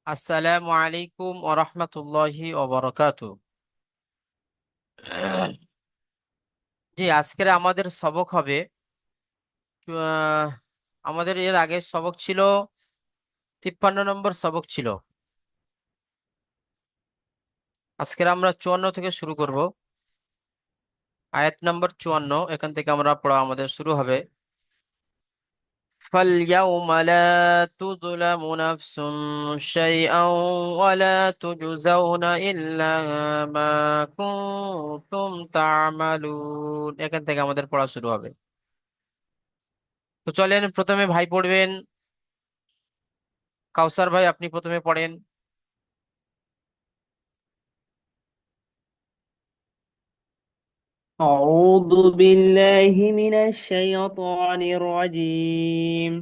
আসসালামু আলাইকুম ওয়া রাহমাতুল্লাহি ওয়া বারাকাতুহু। জি, আজকের আমাদের সবক হবে আহ, আমাদের এর আগের সবক ছিল 53 নম্বর সবক ছিল। আজকের আমরা 54 থেকে শুরু করব। আয়াত নম্বর 54, এখান থেকে আমরা পড়া আমাদের শুরু হবে। فَالْيَوْمَ لَا تُظْلَمُ نَفْسٌ شَيْئًا وَلَا تُجْزَوْنَ إِلَّا مَا كُنتُمْ تَعْمَلُونَ, এখান থেকে আমাদের পড়া শুরু হবে। তো চলেন, প্রথমে ভাই পড়বেন। কাউসার ভাই, আপনি প্রথমে পড়েন। أعوذ بالله من الشيطان الرجيم.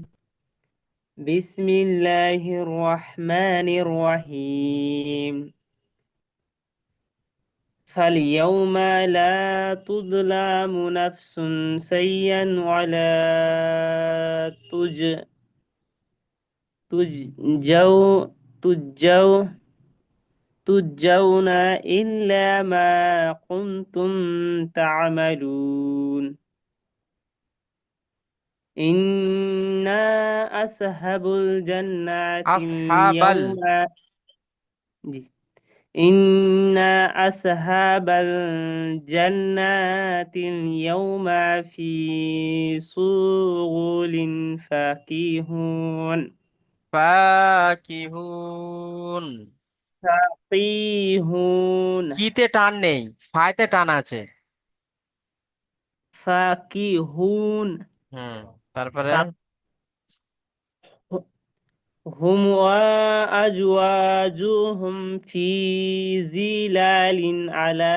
بسم الله الرحمن الرحيم. فاليوم لا تظلم نفس شيئا ولا تجو تجو تجون إلا ما كنتم تعملون. إنا أصحاب الجنة আসহাবাল। اليوم إنا أصحاب الجنة اليوم في شغل فاكهون ফাকিহুন। فاكهون কিতে টান নেই, ফায়তে টান আছে। فاكهون হুম, তারপরে هم وأزواجهم في ظلال على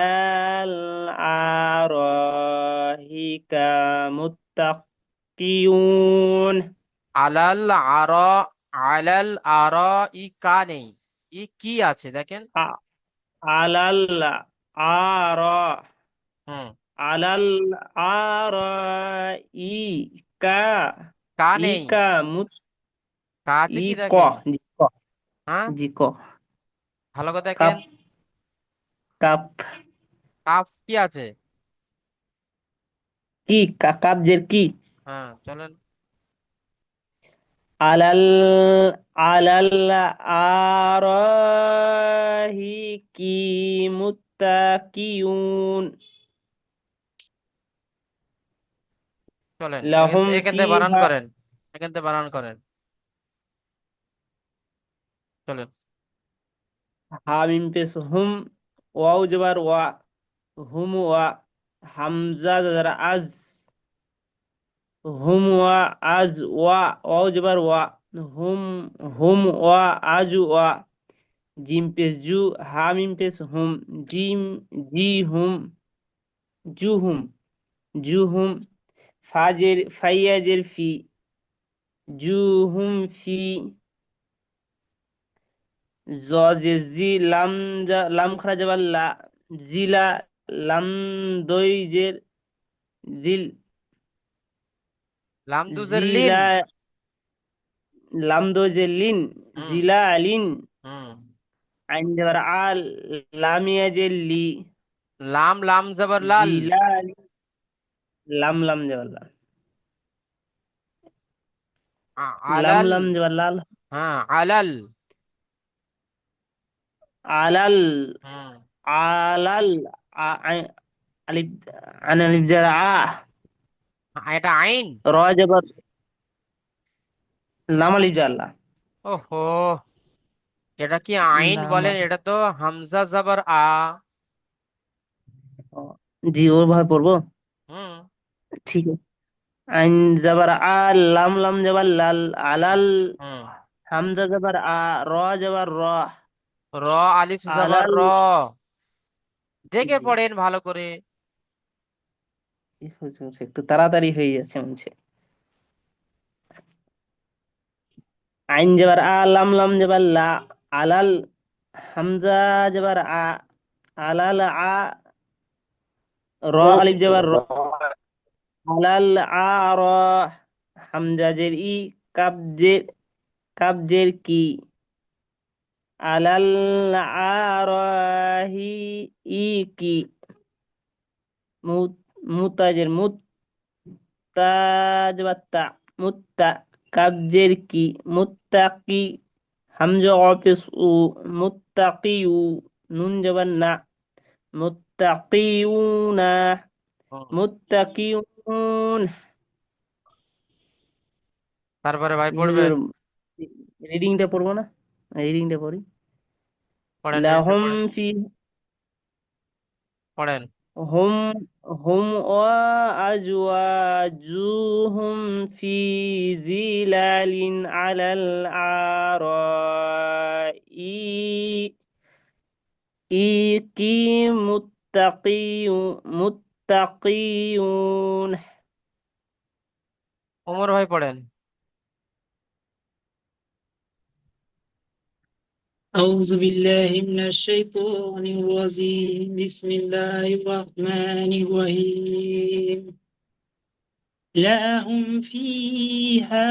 الأرائك متكئون. আলাল আর, আলাল আর, ই কা নেই, ই কি আছে দেখেন। ع- على الأرائك হুম, على الأرائك কা নেই, إيك مت কা আছে কি إيك দেখেন। جيكو হ্যাঁ, جيكو ভালো করে দেখেন। كاب كاب কাফ কি আছে। كي كاب جر كي হ্যাঁ, চলেন। على الأرائك متكئون চলেন, এখান لهم এখান থেকে বানান فيها করেন, এখান থেকে বানান করেন। চলেন। حامim بس هم واو جبر هم حمزة جر هم واو جبر هم জিম পেস জু হামিম পেস হুম জিম জি হুম জু হুম জু হুম ফাইয়াজের ফি জু হুম ফি জজে জি লাম খারা যাবার লা জিলা লাম দইজের জিল লামদুজের লিন। জিলা লাম দইজের লিন হুম। জিলা লিন হুম। আইন যাবার আল লামিয়াজের লি লাম, লাম জবর লাল। জিলা লাম লাম যাবার লা লাম আলাল। লাম যাবার লাল হ্যাঁ, আলাল। আলাল হুম। আলাল আলিফ আলিফ যারা এটা আইন। র যাবার লাম আলিফ যার লা ওহো, এটা কি আইন লাম বলেন? এটা তো হামজা জবর আ। জি ওর ভাবে পড়বো হুম। ঠিক আছে আইন যাবার লাম লাম যাবার লাল আলাল হুম। হামজা যাবার র যাবার র র, আলিফ জবর আলাল র। দেখে জি পড়েন ভালো করে। হুজুর একটু তাড়াতাড়ি হয়ে যাচ্ছে মনে হচ্ছে। আইন যাবার লাম লাম যাবার লা আলাল হামজা যাবার আলাল র আলিফ যাবার র আলাল আর হামজা জের ই কাবজের কাবজের কি আলাল আরাহি ইকি মুতাজের মুত্তাজবাত্তা মুত্তা কাবজের কি মুত্তাকি হামজা অফিস উ মুত্তাকিউ নুন জবান না মুত্তাকিউনা হুম। মুত্তাকিউন। তারপরে ভাই পড়বেন। হুজুর রিডিংটা পড়বো না, রিডিংটা পড়ি। পড়েন, রিডিংটা লাহুম পড়েন। ফি পড়েন। হুম হুম ওয়া আজওয়াজুহুম ফি জিলালিন আলাল আরাই ইকি মুত্তাকিউন। ওমর ভাই পড়েন। أعوذ بالله من الشيطان الرجيم بسم الله الرحمن الرحيم لهم فيها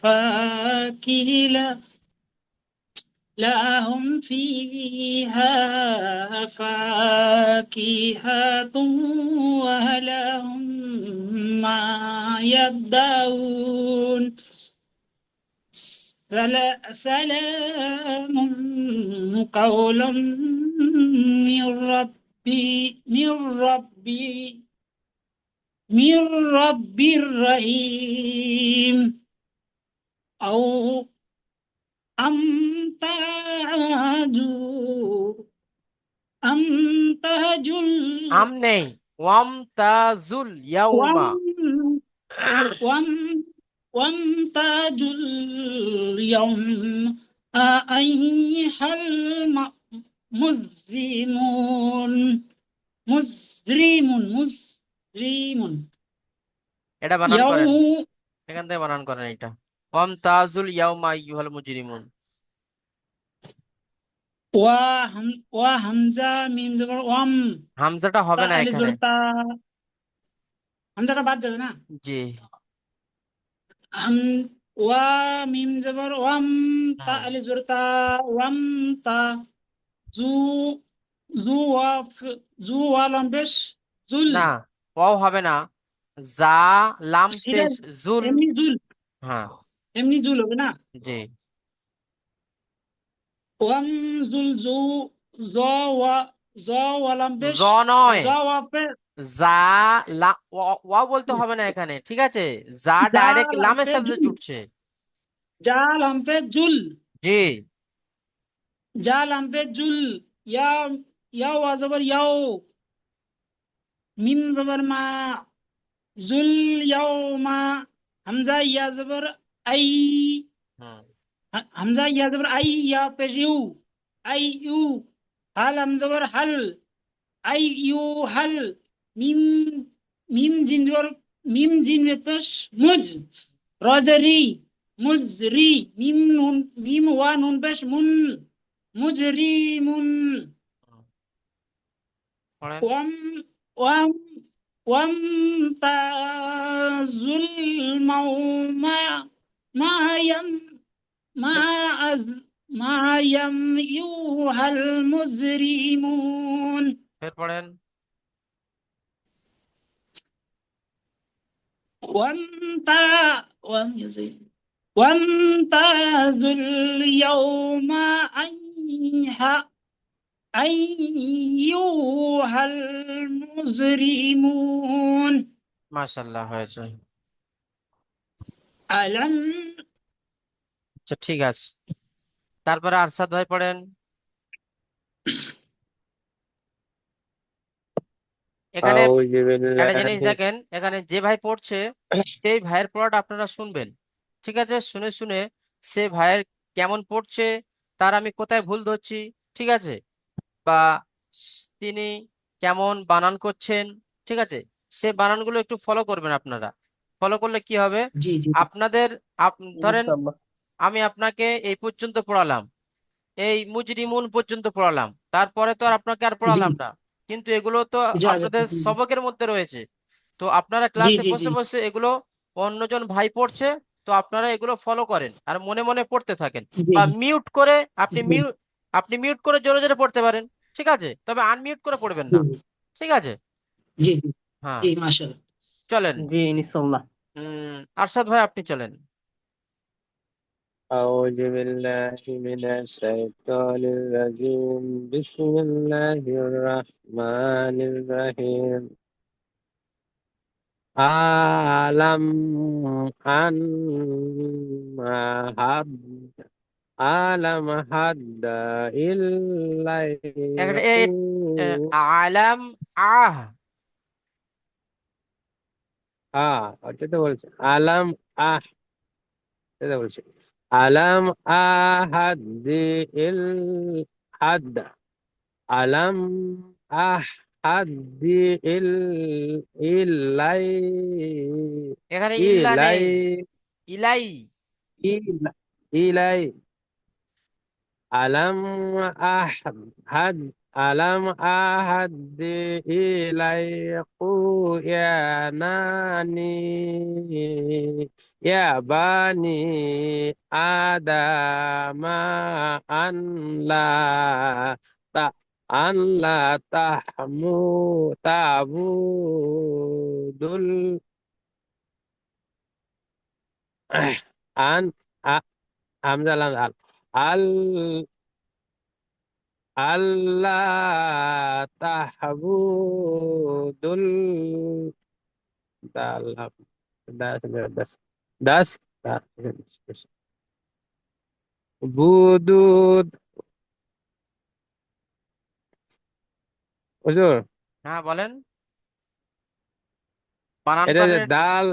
فاكهة لهم فيها فاكهة ولهم ما يدعون سلام قولا من ربي من رب رحيم أو أم تعجو أم تهجل আম নেই। ওয়াম তাজুল ইয়াউমা। وم وم وامتاز اليوم أيها المزمون مزرم এটা বানান করেন, يوم এখান থেকে বানান করেন এটা। ওয়াম তাজুল ইয়াউমা আইয়ুহাল মুজরিমুন। وهمزة ميم زبر وام হামজাটা تا হবে না ألف এখানে। زبر تا হামজাটা বাদ যাবে না। জি। হাম ওয়া মিম জবর ওয়াম তা হুম। আলিফ জবর তা ওয়াম তা জু জু জু ওয়ালাম বেশ জুল না, ওয়াও হবে না। যা, লাম সেটা পেশ, জুল। এমনি জুল হ্যাঁ। এমনি জুল হবে না। জি। ওয়াম জুল জু জ ওয়া জ ওয়ালাম জ বেশ নয়, জ ওয়া পে যা, লা, ওয়াও বলতে হবে না এখানে, ঠিক আছে। যা ডাইরেক্ট জাল লামের আমপে সাথে জুল জুটছে। জাল আমপে জুল জি। জাল আমপে জুল ইয়া ইয়া ওয়া জবর ইয়াও মিম জবর মা জুল ইয়াউমা হামজা ইয়া জবর আই হুম। হামজা ইয়া জবর আই ইয়া পেশ ইউ আই ইউ হাল হাম জবর হাল আই ইউ হাল মিম মিম জিন জবর মিম জিন পেশ মুজ রজরি মুজরি মিম নুন মিম ওয়া নুন পেশ মুন মুজরিমুন হুম। পড়েন। ওয়াম ওয়াম وامتازوا اليوم ما يم ما أز ما يم أيها المجرمون ফের পড়েন। وامتا وامتازوا اليوم أيها المجرمون মাশাআল্লাহ, হয়েছে। ألم আচ্ছা, ঠিক আছে। তারপরে আরশাদ ভাই পড়েন। এখানে أعوذ একটা জিনিস بالله দেখেন, এখানে যে ভাই পড়ছে সেই ভাইয়ের পড়াটা আপনারা শুনবেন, ঠিক আছে। শুনে শুনে সে ভাইয়ের কেমন পড়ছে, তার আমি কোথায় ভুল ধরছি, ঠিক আছে, বা তিনি কেমন বানান করছেন, ঠিক আছে, সে বানানগুলো একটু ফলো করবেন আপনারা। ফলো করলে কি হবে, জি জি আপনাদের ধরেন ইনশাআল্লাহ। আমি আপনাকে এই পর্যন্ত পড়ালাম, এই মুজরিমুন পর্যন্ত পড়ালাম, তারপরে তো আর আপনাকে আর জি পড়ালাম না, কিন্তু এগুলো তো যা যা আপনাদের জি সবকের মধ্যে রয়েছে। তো আপনারা জি ক্লাসে জি জি বসে বসে এগুলো অন্যজন ভাই পড়ছে, তো আপনারা এগুলো ফলো করেন আর মনে মনে পড়তে থাকেন, জি বা মিউট করে আপনি জি আপনি মিউট করে জোরে জোরে পড়তে পারেন, ঠিক আছে, তবে আনমিউট করে পড়বেন জি না, ঠিক আছে। জি জি হ্যাঁ, জি মাশাআল্লাহ। চলেন। জি ইনশাল্লাহ। আরশাদ ভাই আপনি চলেন। أعوذ بالله من الشيطان الرجيم بسم الله الرحمن الرحيم أعلم أن حد أعلم حد إلا একটা يقول আলাম আহ। ওটা তো বলছে আলাম আহ এটা বলছে আলাম আহাদ ইল হাদ আলাম আহাদি ইল ইলাই এখানে ইল্লা ইলাই নেই, ইলাই। ইলা- ইলাই আলাম আহাদ আলাম আহাদ ইলাইকু ইয়া নানি ইয়া বানি আদামা আন লা তা আন লা তাহমু তাবুদুল আন হামজা লাম আল আল আল্লাহ তাহবুদুল দাল দাস দাস দাস দাস বুদুদ হুজুর হ্যাঁ বলেন, বানান এটা যে করেন। দাল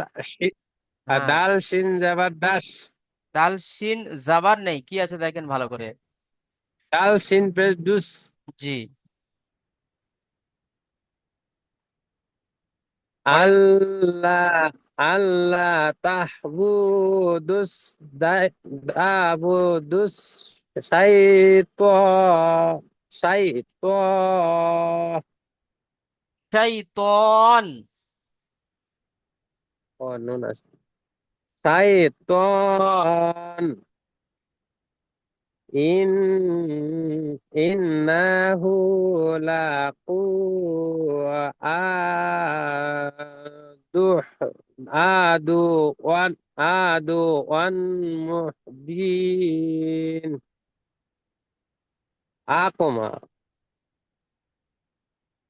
হ্যাঁ, দাল শিন জাবার দাস দাল শিন জাবার নেই, কি আছে দেখেন ভালো করে। দাল শিন পেশ দুস জি, পড়েন। আল্লাহ আল্লাহ তাহবুদুস দাবুদুস শাইত শাইত শাইতন। নুন আছে শাইতন ইন ইন্নাহু লাকু আদুহ আদু ওয়ান আদু ওয়ান মুহবিন আকমা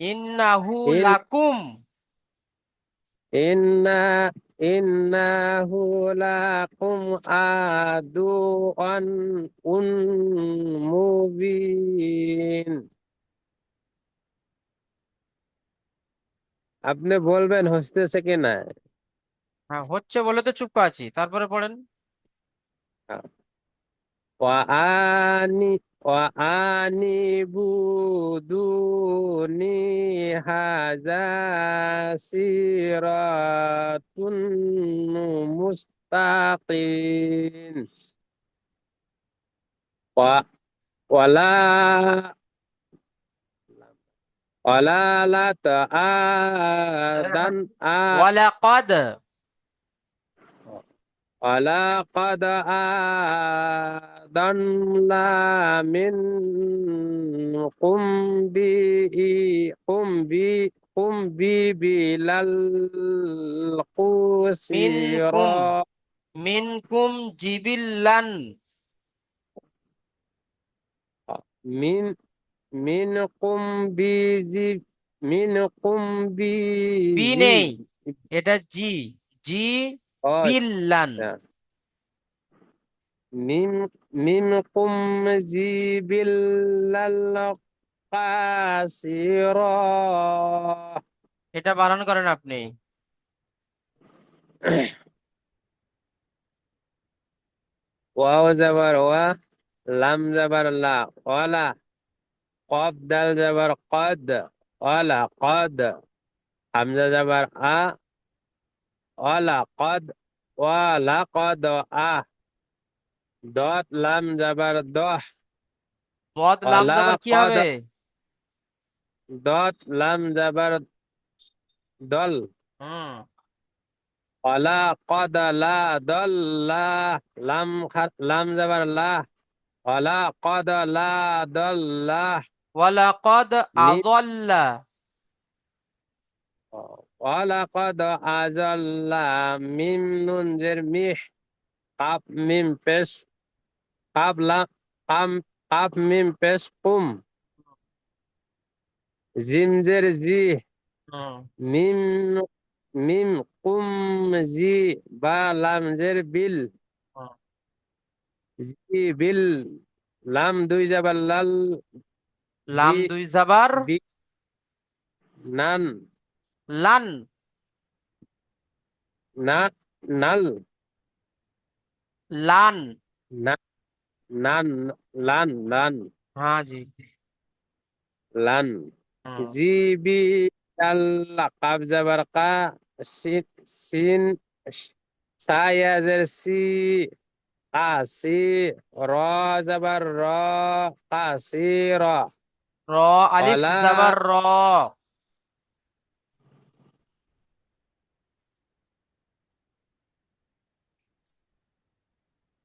ইন্নাহু ইন লাকুম। ইন্না ইন্নাহু লাকুম আদু ওয়ান উন মুবিন আপনি বলবেন হসতেছে কি না হ্যাঁ হচ্ছে বলে তো চুপ করে আছি, তারপরে পড়েন। وآني وآنبودوني هذا صراط مستقيم و- ولا لا تآذن ওয়ালাকাদ। ولقد آذنا منكم قم بي মিনকুম, بالقسرى মিনকুম জিবিল্লান। من منكم بزي منكم বি بزي নেই, এটা জি, জি বিল্লান। منكم جبلا قاسرا এটা বানান করেন আপনি। ওয়াও যাবার ওয়া লাম যাবার লা ওয়ালা কফ দাল যাবার কদ ওয়ালা কদ হামজা যাবার ওয়ালা কদ ওয়ালা কদ দত লাম যাবার দহ বদ লাম ওয়ালা জবর কি কদ হবে? দত লাম যাবার দল হুম, ওয়ালা কদ লা দল্লা লাম যাবার লা ওয়ালা কদ লা দল্লা ওয়ালাকাদ মিম আযাল্লা। ওয়ালা কদ আজাল্লা মিম নুন জের মিহ কাপ মিম পেশ কাপ লা কাম কাপ মিম পেশ কুম জিম জের জি হুম। মিম মিম কুম জি বা লাম জের বিল হুম। জি বিল লাম দুই যাবার লাল বি লাম দুই জাবার বি নান লান। না নাল লান। না নান লান লান হ্যাঁ জি। লান হুম। জি বি আল্লাহ কাব যাবার কা সিন সিন সায়াজের সি কাসি র যাবার র কাসি র র আলিফ ওয়ালা জাবার র।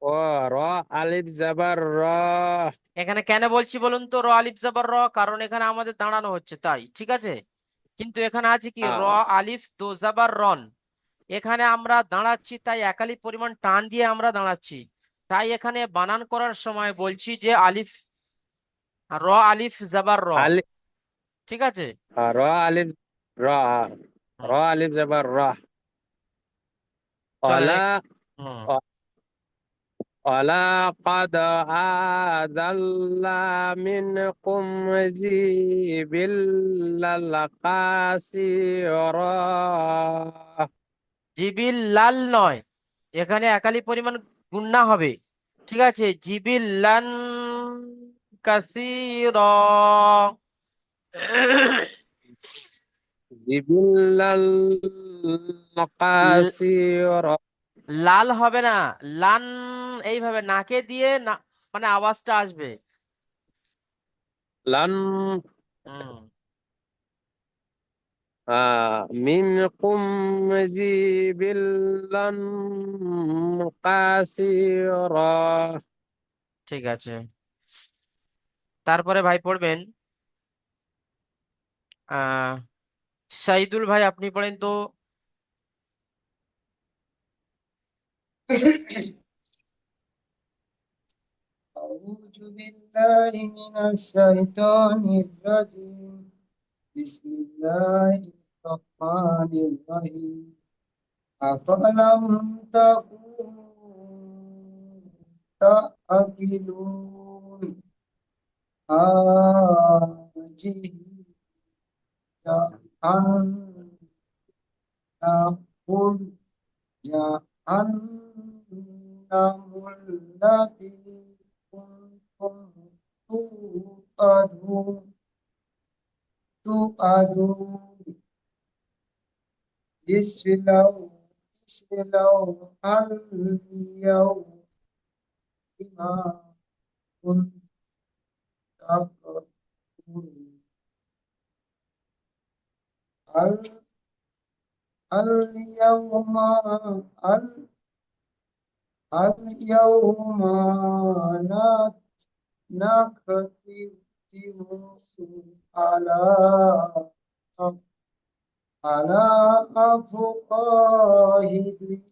ও র আলিফ যাবার র এখানে কেন বলছি বলুন তো র আলিফ জাবার র, কারণ এখানে আমাদের দাঁড়ানো হচ্ছে তাই, ঠিক আছে। কিন্তু এখানে আছে কি র আ, আলিফ দো জাবার রন। এখানে আমরা দাঁড়াচ্ছি তাই একালি পরিমাণ টান দিয়ে আমরা দাঁড়াচ্ছি। তাই এখানে বানান করার সময় বলছি যে আলিফ, র আলিফ জাবার র, আলি ঠিক আছে। র আলিফ র র হুম। আলিফ যাবার র চলেন ওয়ালা হুম। ولقد أضل منكم جبلا كثيرا জিবিল লাল নয়, এখানে একালি পরিমাণ গুণনা হবে, ঠিক আছে। জিবিল লান কাসির। جبلا كثيرا লাল হবে না, লান এইভাবে নাকে দিয়ে না, মানে আওয়াজটা আসবে। لن হুম। منكم جبلا كثيرا ঠিক আছে, তারপরে ভাই পড়বেন আহ সাইদুল ভাই, আপনি পড়েন তো। أعوذ بالله من الشيطان الرجيم بسم الله الرحمن الرحيم أفلم تكونوا تعقلون هذه جهنم قل جهنم التي كنتم توعدون اصلوها اليوم بما كنتم تكفرون ال- اليوم اليوم نختم على على أفواههم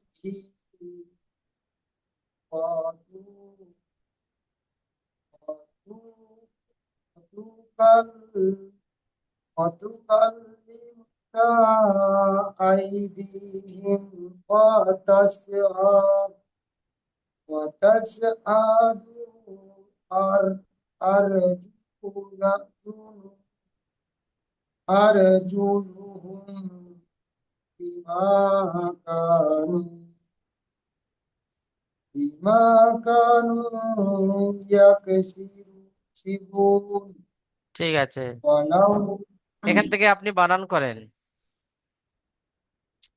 وتكلمنا أيديهم وتشهد أرجلهم أرجلهم بما كانوا يكسبون ঠিক আছে, ولو এখান থেকে আপনি বানান করেন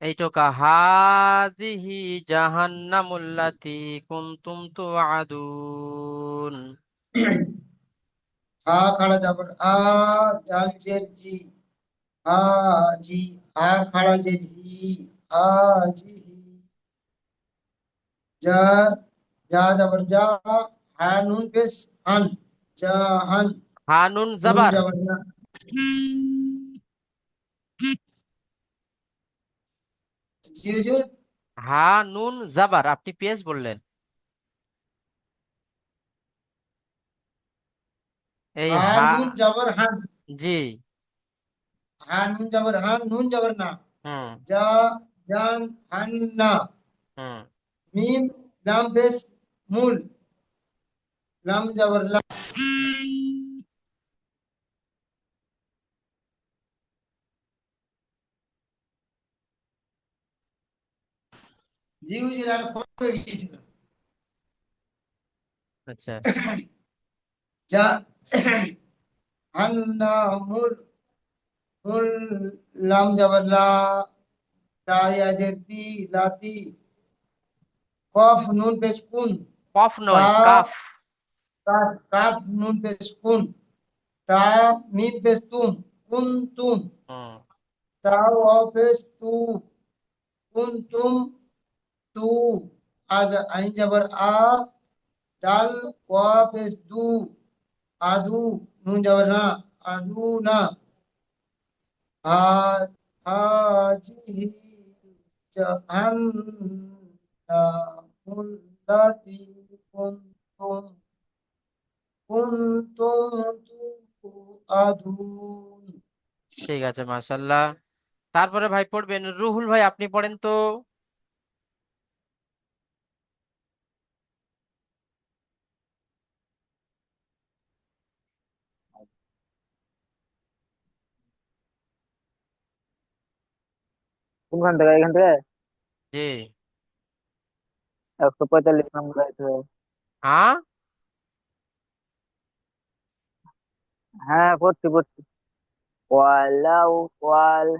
এইটোকা হাদিহি জাহান্নামুল্লাতি কুনতুম তুআদুন। হা খাড়া যাবার জাল জের জি হা জি হা খাড়া জের হি জি जा जा जबर जा, हा नून पेश हन, जाहन। হা নুন नून জাবার। जबर ना, जी जी। হা নুন জাবার, আপনি পেশ বললেন। এই हा হা। नून जबर हन, জি। हा नून जबर हन, नून जबर ना, হুম। जा जान हन ना। হুম। मीम लाम पेश मूल, लाम जबर ला, जी जी लाल फोट হয়ে গিয়েছিল। আচ্ছা। जा हन ना मूल, मूल लाम जबर ला, ला या जती लाती, कफ नून पेश कुन, কফ ता নয়, কাফ। काफ काफ नून पेश कुन, ता मीम पेश तुम, कुन तुम, হুম। ता वाव पेश तू, कुन तुम तू। आज आइन जबर आ, दाल वा पेश दू, आदू नून जबर ना, आदू ना। आ हाजिहि जहन्नामुल लाती कुनतुम कुनतुम तुआदुन। ঠিক আছে, মাশাল্লাহ। তারপরে ভাই পড়বেন রুহুল ভাই, আপনি পড়েন তো। কোনখান থেকে এখান থেকে জি। 145 নম্বর আয়াত থেকে। হ্যাঁ। হ্যাঁ, পড়ছি পড়ছি। ওয়ালাউ ওয়াল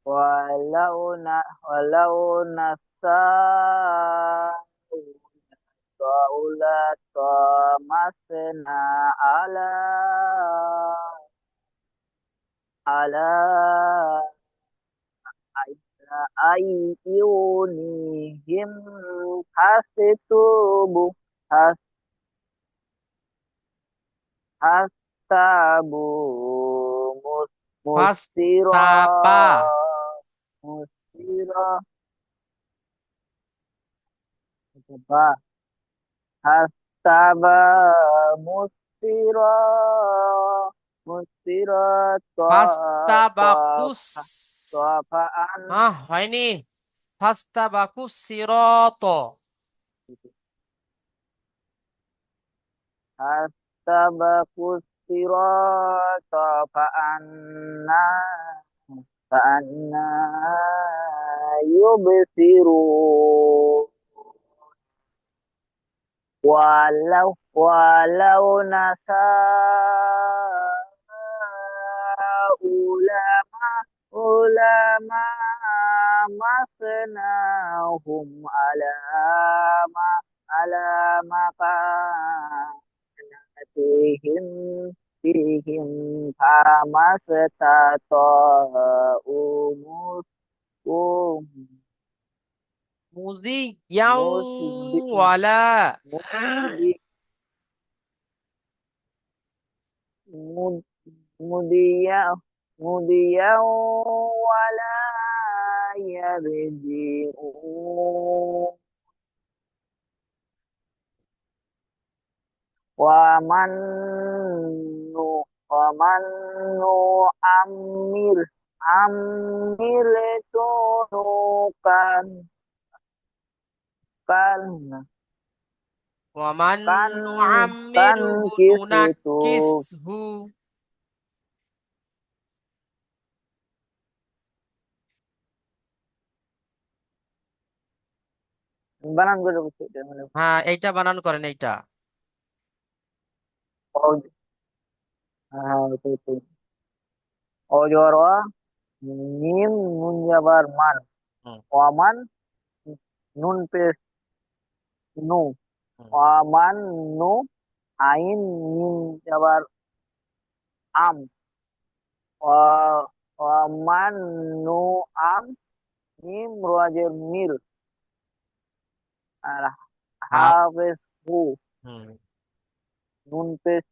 ওয়ালাউ না ওয়ালাউ নাসাউ তাউলা তামাসনা আলা আলা আইয়ুনিহিম হাসিতুবু হাসাবু মুসতিরা ফাস্তাবা। মুসতিরা বা হাসাবা মুসতিরা মুসতিরা ফাস্তাবাকুস। তাফাআন হয়নি। ফাস্তাবাকুস সিরাত। হাসাবাকুস সিরাতা فأنا يبصرون ولو نشاء لمسناهم على مكانتهم فيهم فما استطاعوا মুজি ইয়াও مصبئين ওয়ালা। مد- مديا مديا ولا يرجعون ومن ومن نعمر كان ওয়ামান كان كان নুআম্মিরুহু كسيتو নুনাক্কিসহু। বানান করে বলছি এটা মানে হ্যাঁ, এইটা বানান করেন এইটা। হ্যাঁ itu ojor wa mim nun jabar man hmm. waman nun pes nu hmm. waman nu ain mim jabar am wa waman nu am mim rojer mir আর আপ হাফেজ হু, হুম নুন পেশ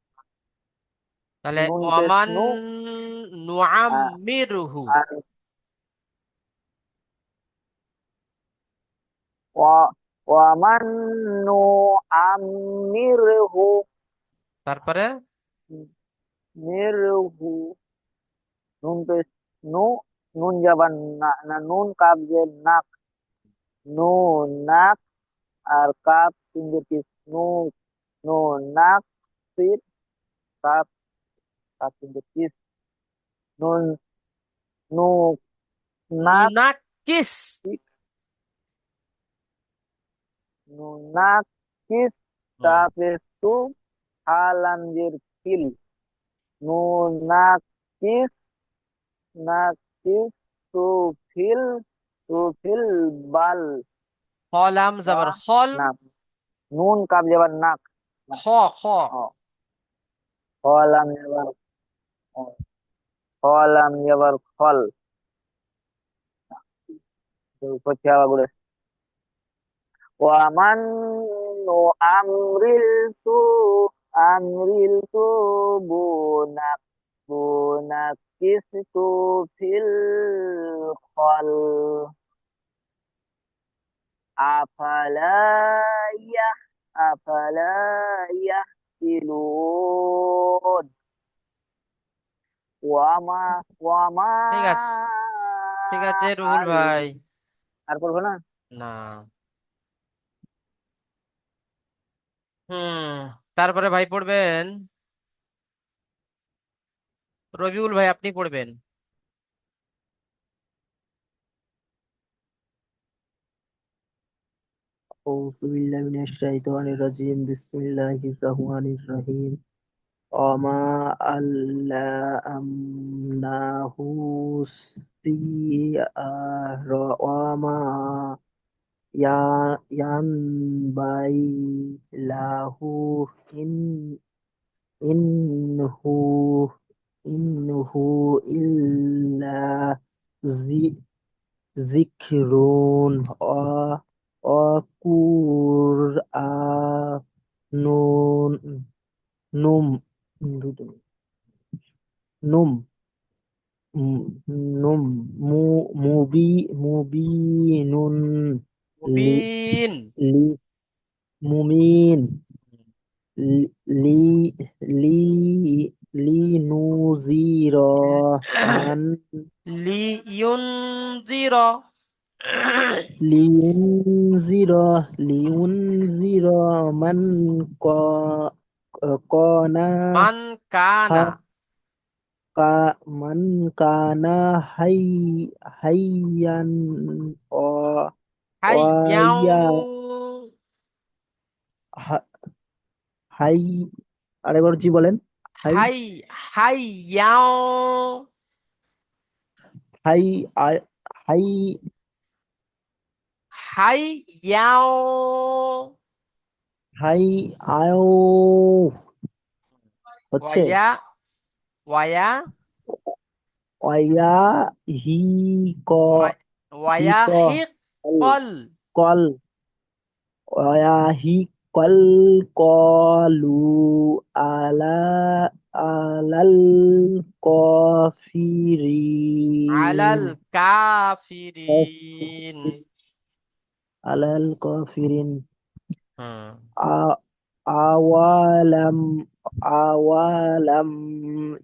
তাহলে নুন পেশ ওয়ামান নু, আ- নুআম্মিরুহু। আর ওয়া- ওয়ামান নু আমিরহু তারপরে মিরহু, নুন পেশ নু, নুন যাবার না, না নুন কাপ যে নাক, নু নাক, আর কাপ তিনটে পিস নু, নু নাক পিস, কাপ, কাপ তিনটে পিস, নুন, নু নাক নুনাক্কিস। পিস, নু নাক পিস, হুম তাপে তু, হালামজের ফিল, নু নাক পিস, নাক পিস, তু ফিল, তু ফিল বাল, হলাম বা যাবার হল। নাক, নুন কাপ যাবার নাক, খ খ হ, হলাম যাবার হ, হলাম যাবার ফল, করছে আবার ঘুরে, ওয়ামান নো আমরিল তু, আমরিল তু বুনাক, বুনাক কিস তু ফিল ফল, আফালা ইয়াহ, আফালা ইয়াহকিলুন, ওয়ামা, ওয়ামা ঠিক আছে, ঠিক আছে রুহুল আল, ভাই। আর বলবো না। না। হুম তারপরে ভাই পড়বেন রবিউল ভাই, আপনি পড়বেন। أعوذ بالله من الشيطان الرجيم بسم الله الرحمن الرحيم وما علمناه السحر وما ينبغي له إن إنه إنه إلا ذكر وقرآن نم نم نم مبين মুবিন। ل- مبين لي لنذير من লিইউনজির। لينذر لينذر من كان মান কানা। من كان حيا হাইয়াও। ويا হাই, আরেকবার জি বলেন। হাই, হাই হাইয়াও। হাই, হাই, হাইয়াও। হাই, আয় হচ্ছে ওয়া ওয়া অয়া হি ক হি ওয়া ক হিক কল কল। কল অয়া হি কল কলু আলা আলাল কফিরিন আলাল কাফিরিন। আলাল কফিরিন হুম আ- আওয়ালাম আওয়ালাম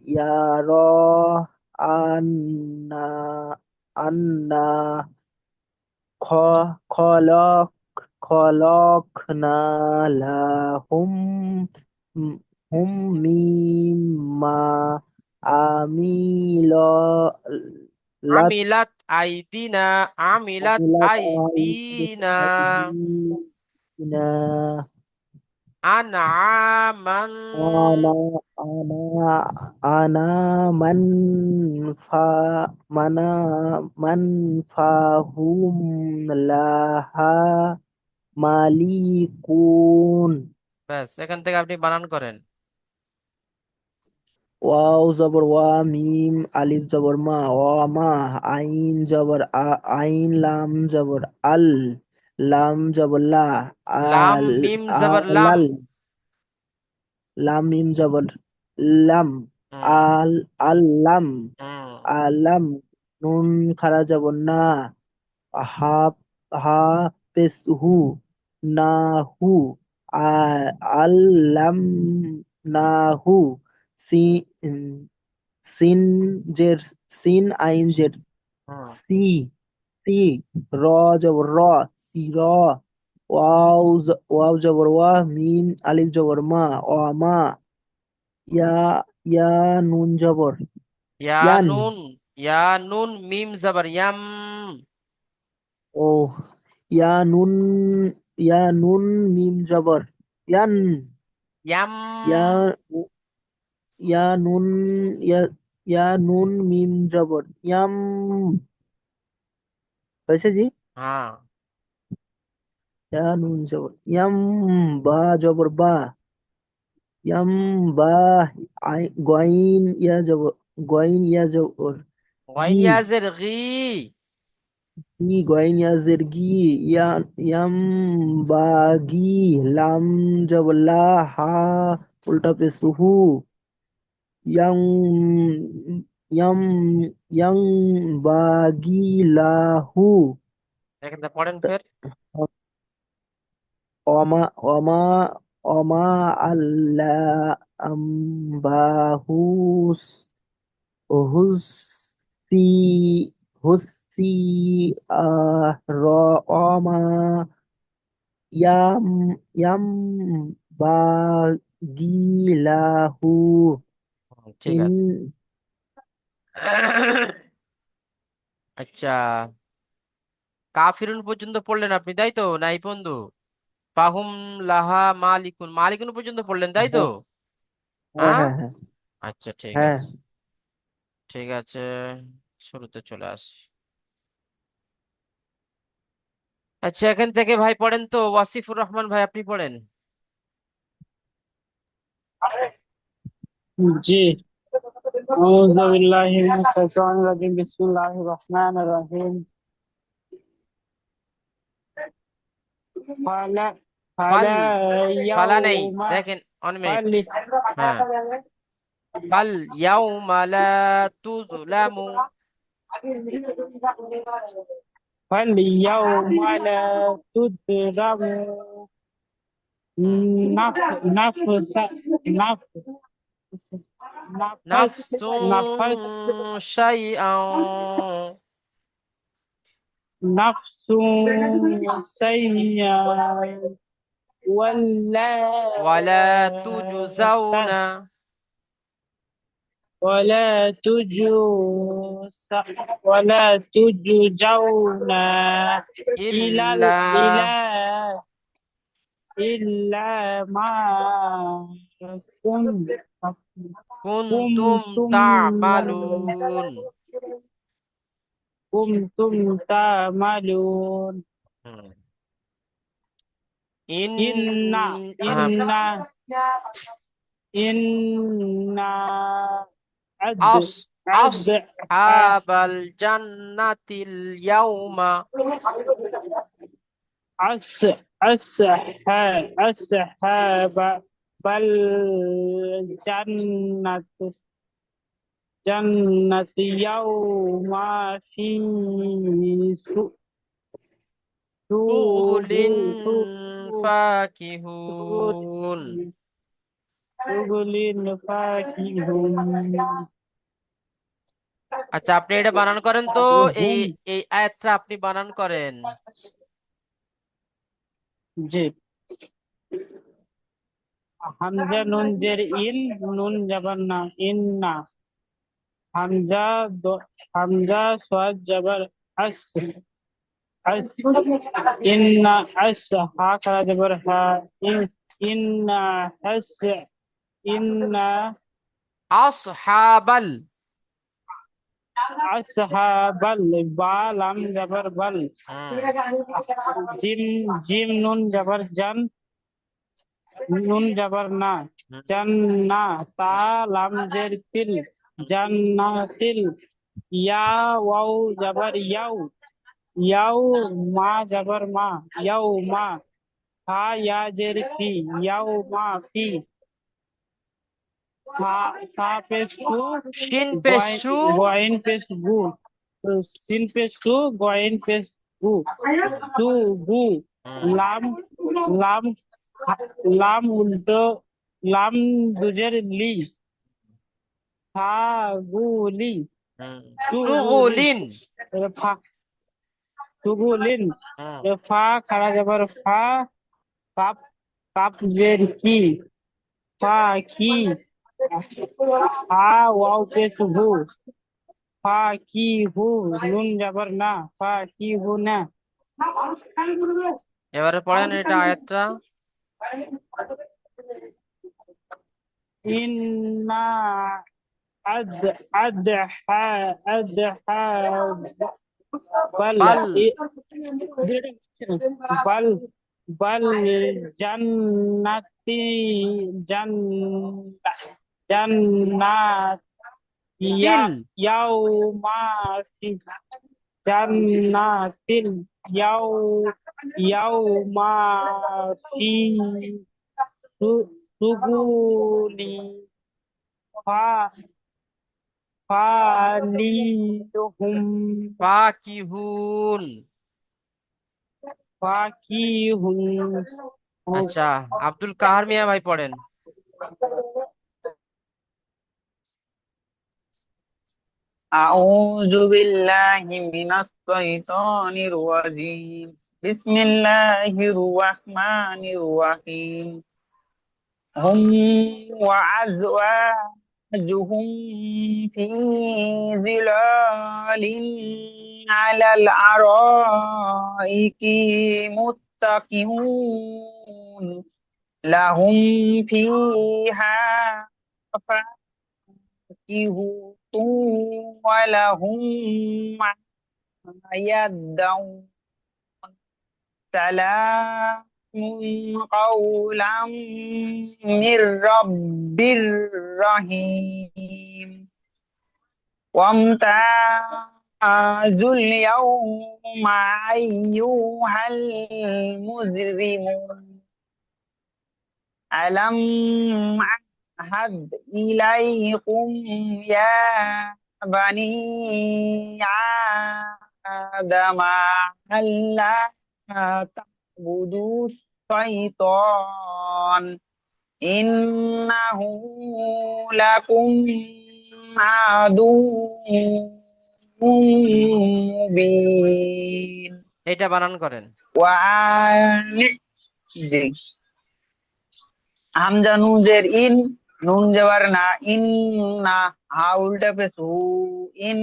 ইয়ারা আন্না আন্না খলক খলকনা লাহুম হুম মিম্মা আমিল লাত আমিলাত আইদিনা। আমিলাত আমিলাত আইদিনা। আইদিনা আনআমান। ana ana ana man fa mana man fahum laha malikun ব্যাস এখান থেকে আপনি বানান করেন। ওয়াও জবর ওয়া মিম আলিফ জবর মা ওয়া মা আইন জবর আইন লাম জবর আল লাম জবর লা, লাম আল মিম জবর লাম। আলাল, লাম মিম জবর লাম, হুম আল আল্লাম, হুম আলাম, নুন খারা জবর না, হা হা পেশ হু, না হু, আল্লাম না হু, সিন সিন জের, সিন আইন জের, হুম। সি সি, র জবর র, সি র, ওয়াও জবর ওয়া, মিম আলিফ জবর মা, অ মা, ইয়া ইয়া নুন জবর ইয়া ইয়ান, নুন, ইয়া নুন মিম জবর ইয়াম। ও ইয়া নুন, ইয়া নুন মিম জবর ইয়ান, ইয়াম। ইয়া ইয়া নুন, ইয়া ইয়া নুন মিম জবর ইয়াম, হয়েছে জি? হ্যাঁ। ইয়া নুন জবর ইয়াম, বা জবর বা, ইয়াম বা, গয়িন ইয়া জবর, গয়িন ইয়া জবর গাইন গি, ইয়াজের গি। ই গয়িন ইয়া জের গি, ইয়াম বা গি, লাম জবর লা, হা উল্টা পেশ হু, ইয়াং ইয়াম ইয়াং বাগি লাহু, এখান থেকে পড়েন ফের। অমা অমা অমা আল্লাহ আম্বাহুস হুসি হুসি র অমা ইয়াম ইয়াম বাগিলাহু ঠিক ইন। আছে। আচ্ছা, কাফিরুন পর্যন্ত পড়লেন আপনি তাই তো, নাই বন্ধু? ফাহুম লাহা মালিকুন, মালিকুন পর্যন্ত পড়লেন তাই তো? হ্যাঁ হ্যাঁ হ্যাঁ। হ্যাঁ হ্যাঁ আচ্ছা ঠিক হ্যাঁ। আছে। ঠিক আছে, শুরুতে চলে আসি। আচ্ছা, এখান থেকে ভাই পড়েন তো, ওয়াসিফুর রহমান ভাই আপনি পড়েন। जी अऊज़ु बिल्लाहि मिनश शैतानिर रजीम बिस्मिल्लाहिर रहमानिर रहीम फला ফাল, फला ফালা নেই, यौमा দেখেন, 1 মিনিট। फल হ্যাঁ, ফাল ইয়াউমা লা তুযলামু। फल यौमा ला तुज़लामु হুম। Enough नफस enough नफस नफस নাফসুন শাইআন। नफ्सुन सय्या ওয়ালা ولا তুজজাউনা ولا ولا تجزون ইল্লা إلى إلا ما كنتم কুনতুম كنتم তা'মালুন। كنتم تعملون হুম। ইন إن হ্যাঁ, إن إن আস عد عد আসহাবাল জান্নাতিল ইয়াউমা। عس أصحاب الجنة يوم في শুগুলিন شغل ফাকিহুন। فاكهون আচ্ছা, আপনি এটা বানান করেন তো। এই وهم এই আয়াতটা আপনি বানান করেন। جيد হামজা নুন জের ইন নুন জবর না ইন্না হামজা হামজা সোয়াদ জবর আস আস ইন্না আস হা খারা জবর হা ইন ইন্না আস ইন্না আসহাবাল। আসহাবাল বা লাম জবর বল হুম জিম জিম নুন জবর জান নুন জবর না হুম জান্না তা লাম জের তিল জান্নাতিল ইয়া ওয়াও জবর ইয়াও ইয়াউ মা জবর মা, ইয়াউ মা। ফা ইয়া জের ফি, ইয়াউ মা ফি। সা সা পেশ সু, শিন পেশ সু। গয়েন পেশ গু। সিন পেশ সু, গয়েন পেশ গু। সু গু। হুম লাম লাম লাম উল্টো, লাম দুজের লি। ফা গু লি, হুম সু গু লি। সুগুলিন। ফা সুগুলিন। হুম ফা খাড়া যাবার ফা। কাপ কাপ জের কি, ফা কি। ফা ওয়াও পেশ হু, ফা কি হু। নুন যাবার না, ফা কি হু না। এবারে পড়েন এটা আয়াতটা। ইন্না আদ আদহা আদহা বাল বাল। বাল বাল জান্নাতি জান জান্নাত ইয়া তিল। ইয়াউমা জান্নাতিল ইয়াউ ইয়াউমা ফি সুগুলি ফা ফালিহুম ফাকিহুন। ফাকিহুম। আচ্ছা, আব্দুল কাহার মিয়া ভাই পড়েন। أعوذ بالله من الشيطان الرجيم. بسم الله الرحمن الرحيم. هم وأزواجهم في ظلال على الأرائك متكئون لهم فيها فاكهة ولهم ما يدعون سلام قولا من رب رحيم وامتازوا اليوم أيها المجرمون ألم أعهد إليكم يا بني آدم ألا تعبدوا الشيطان إنه لكم عدو مبين এটা বানান করেন। وأن হামজা নুনের ইন, নুন যাবার না, ইন না। হা উল্টা পেশ হু, ইন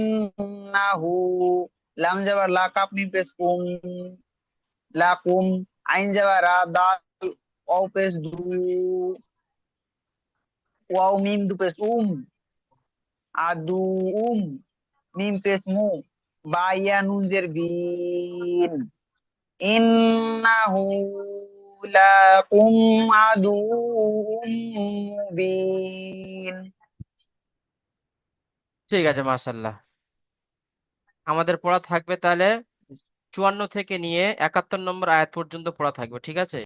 না হু। লাম যাবার লা, কাপ মিম পেশ কুম, লাকুম। আইন যাবার রা, দাল ওয়াও পেশ দু, ওয়াও মিম দু পেশ আদু মিম পেশ মু। বা ইয়া নুন জের বিন। ইন্নাহু লাকুম আদুউম মুবিন। ঠিক আছে, মাশাল্লাহ। আমাদের পড়া থাকবে তাহলে 54 থেকে নিয়ে 71 নম্বর আয়াত পর্যন্ত পড়া থাকবে, ঠিক আছে।